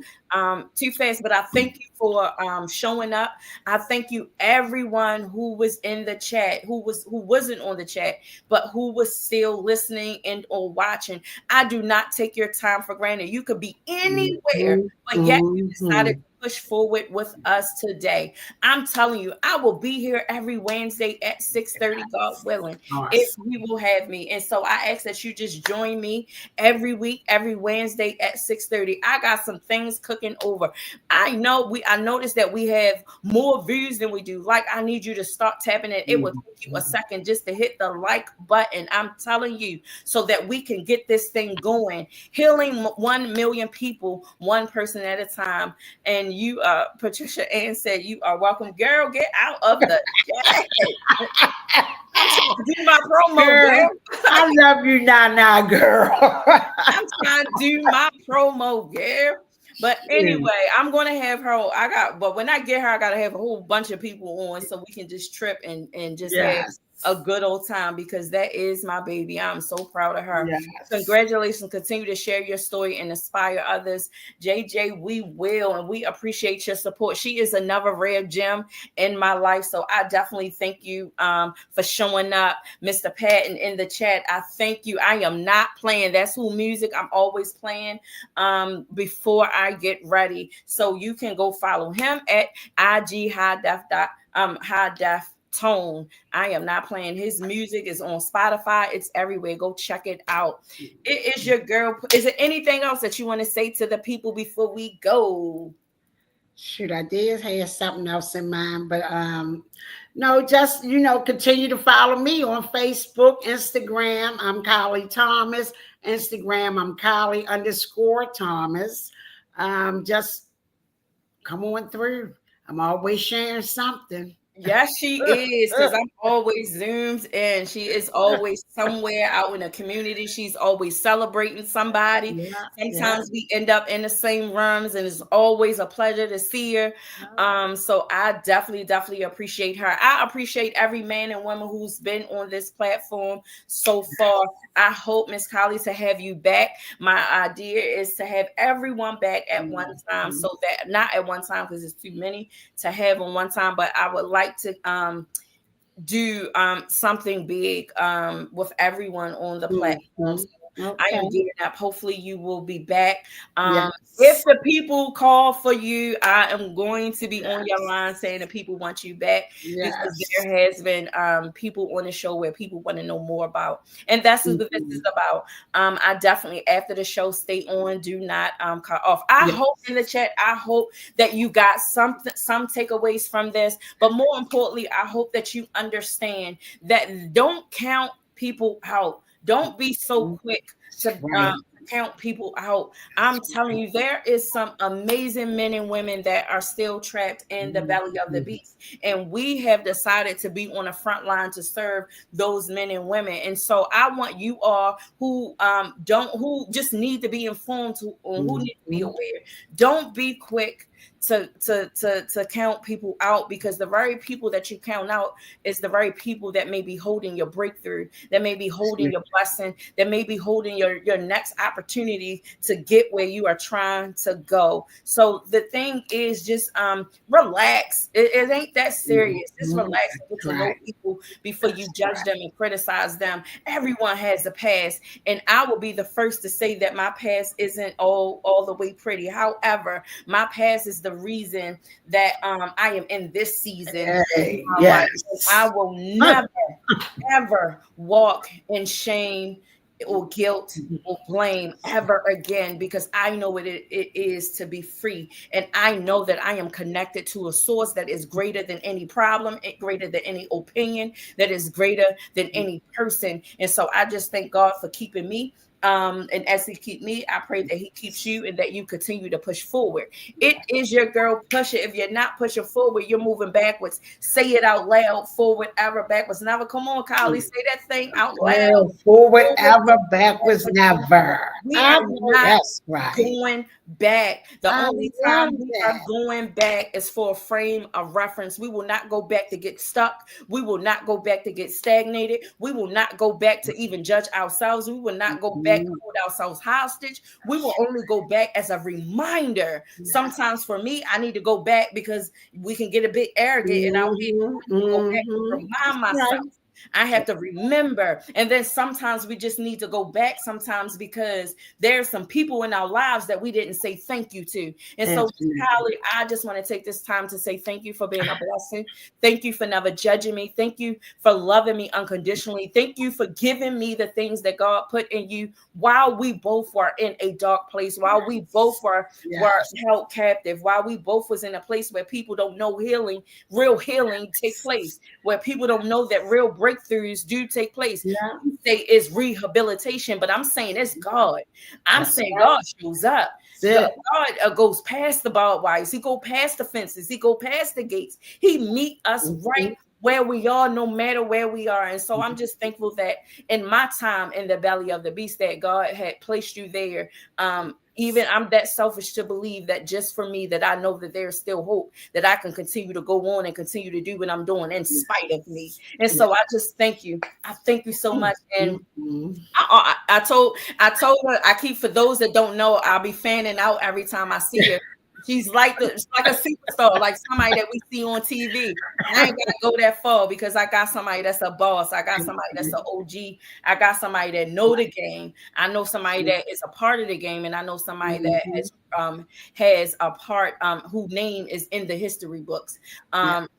Too fast, but I thank you for showing up. I thank you everyone who was in the chat, who wasn't on the chat, but who was still listening and or watching. I do not take your time for granted. You could be anywhere, Mhm. but yet you decided Mhm. to push forward with us today. I'm telling you, I will be here every Wednesday at 6:30, God willing, if Awesome. you will have me. And so I ask that you just join me every week, every Wednesday at 6:30. I got some things cooking over. I noticed that we have more views than we do. Like, I need you to start tapping it. It will take you a second just to hit the like button. I'm telling you, so that we can get this thing going. Healing 1 million people, one person at a time. And you, Patricia Ann said, you are welcome. Girl, get out of the chat. I'm trying to do my promo, girl. I love you, Nana, girl. I'm trying to do my promo, girl. But anyway, I'm gonna have her. But when I get her, I gotta have a whole bunch of people on so we can just trip and just have Yes. a good old time, because that is my baby. I'm so proud of her. Yes. Congratulations. Continue to share your story and inspire others. JJ, we will, and we appreciate your support. She is another rare gem in my life. So I definitely thank you for showing up. Mr. Patton in the chat, I thank you. I am not playing. That's who music I'm always playing before I get ready. So you can go follow him at IG high def tone. I am not playing. His music is on Spotify. It's everywhere. Go check it out. It is your girl. Is there anything else that you want to say to the people before we go? Shoot, I did have something else in mind, but no, just continue to follow me on Facebook, Instagram. I'm Carly Thomas. Instagram, I'm Carly_Thomas. Just come on through. I'm always sharing something. Yes, she is, because I'm always zoomed in. She is always somewhere out in the community. She's always celebrating somebody. Sometimes we end up in the same rooms, and it's always a pleasure to see her. So I definitely appreciate her. I appreciate every man and woman who's been on this platform so far. I hope, Miss Carly, to have you back. My idea is to have everyone back at one time, so that not at one time because it's too many to have on one time, but I would like to do something big with everyone on the platform. I am gearing up. Hopefully you will be back. If the people call for you, I am going to be on your line saying that people want you back, because there has been people on the show where people want to know more about. And that's what this is about. I definitely, after the show, stay on. Do not cut off. I hope in the chat, I hope that you got some takeaways from this. But more importantly, I hope that you understand that don't count people out. Don't be so quick to count people out. I'm telling you, there is some amazing men and women that are still trapped in the belly of the beast. And we have decided to be on the front line to serve those men and women. And so I want you all who just need to be informed, who need to be aware. Don't be quick to count people out, because the very people that you count out is the very people that may be holding your breakthrough, that may be holding your blessing, that may be holding your next opportunity to get where you are trying to go. So the thing is, just relax. It ain't that serious. Just relax and get to know people before you judge them and criticize them. Everyone has a past, and I will be the first to say that my past isn't all the way pretty. However, my past is the reason that I am in this season. I will never ever walk in shame or guilt or blame ever again, because I know what it is to be free. And I know that I am connected to a source that is greater than any problem, greater than any opinion, that is greater than any person. And so I just thank God for keeping me. And as he keep me, I pray that he keeps you and that you continue to push forward. It is your girl, Pusher. If you're not pushing forward, you're moving backwards. Say it out loud. Forward ever, backwards never. Come on, Kylie, say that thing out loud. Forward ever, backwards never. We are not going back. The only time we are going back is for a frame of reference. We will not go back to get stuck. We will not go back to get stagnated. We will not go back to even judge ourselves. We will not go back to hold ourselves hostage. We will only go back as a reminder. Sometimes for me, I need to go back because we can get a bit arrogant, and I'll go back to remind myself I have to remember. And then sometimes we just need to go back sometimes because there's some people in our lives that we didn't say thank you to. And so, Kylie, I just want to take this time to say thank you for being a blessing. Thank you for never judging me. Thank you for loving me unconditionally. Thank you for giving me the things that God put in you while we both were in a dark place, while we both were held captive, while we both was in a place where people don't know healing, real healing take place, where people don't know that real breakthroughs do take place. You say it's rehabilitation, but I'm saying it's God. I'm saying God shows up. God goes past the barbed wires. He go past the fences. He go past the gates. He meet us right where we are, no matter where we are. And so I'm just thankful that in my time in the belly of the beast, that God had placed you there. Even I'm that selfish to believe that just for me, that I know that there's still hope, that I can continue to go on and continue to do what I'm doing in spite of me. And so I just thank you. I thank you so much. And I told her, I keep, for those that don't know, I'll be fanning out every time I see her. She's like a superstar, like somebody that we see on TV. I ain't gotta go that far because I got somebody that's a boss. I got somebody that's an OG. I got somebody that know the game. I know somebody that is a part of the game, and I know somebody that has a part whose name is in the history books,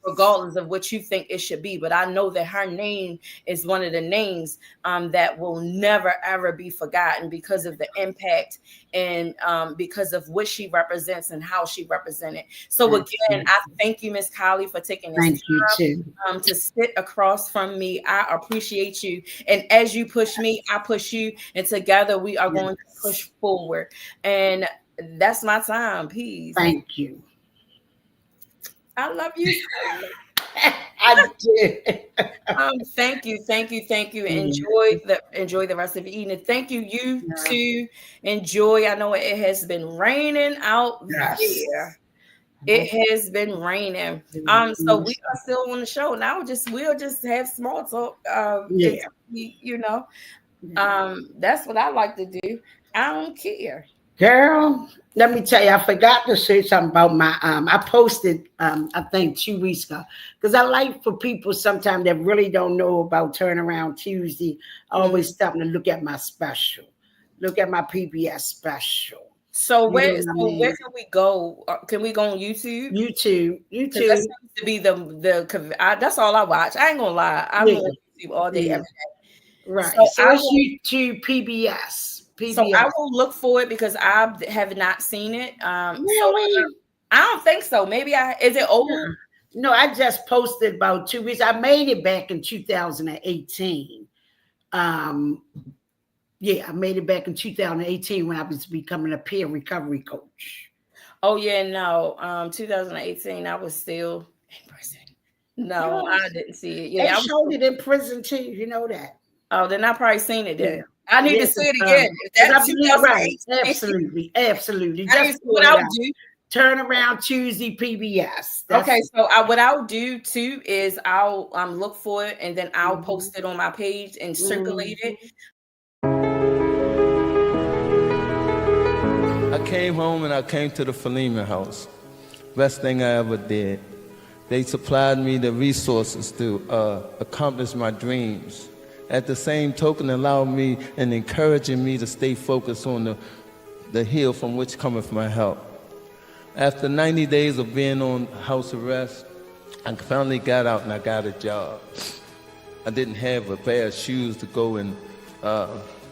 regardless of what you think it should be. But I know that her name is one of the names that will never ever be forgotten because of the impact and because of what she represents and how she represented. So again, I thank you, Miss Kylie, for taking this time to sit across from me. I appreciate you. And as you push me, I push you. And together we are going to push forward. And that's my time. Peace. Thank you. I love you. I did. Thank you. Enjoy the rest of the evening. Thank you. You too. Enjoy. I know it has been raining out here. It has been raining. So we are still on the show now. We'll just have small talk. That's what I like to do. I don't care. Girl, let me tell you, I forgot to say something about my I posted I think 2 weeks ago, because I like for people sometimes that really don't know about Turnaround Tuesday. I always stop and look at my special, look at my PBS special. So where can we go? Can we go on YouTube? YouTube. That seems to be that's all I watch. I ain't gonna lie. I'm on YouTube all day, every day. Right. So it's YouTube PBS. So I will look for it because I have not seen it. Really? So I don't think so. Maybe is it old? No, I just posted about 2 weeks. I made it back in 2018. I made it back in 2018 when I was becoming a peer recovery coach. Oh yeah, no. 2018, I was still in prison. No, I didn't see it. Yeah, I showed it in prison too. You know that. Oh, then I probably seen it then. Yeah. I need to see it again. That's right. Absolutely. Just what I'll do. Turnaround Tuesday PBS. Okay, so what I'll do too is I'll look for it and then I'll post it on my page and circulate it. I came home and I came to the Philemon house. Best thing I ever did. They supplied me the resources to accomplish my dreams. At the same token, allowed me and encouraging me to stay focused on the hill from which cometh my help. After 90 days of being on house arrest, I finally got out and I got a job. I didn't have a pair of shoes to go and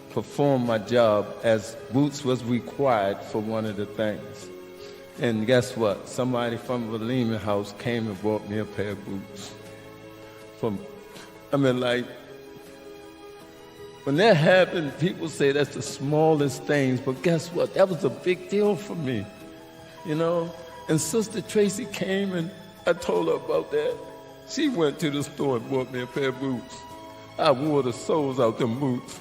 perform my job as boots was required for one of the things. And guess what? Somebody from the Lehman house came and bought me a pair of boots. When that happened, people say that's the smallest things, but guess what? That was a big deal for me, you know? And Sister Tracy came and I told her about that. She went to the store and bought me a pair of boots. I wore the soles out them boots.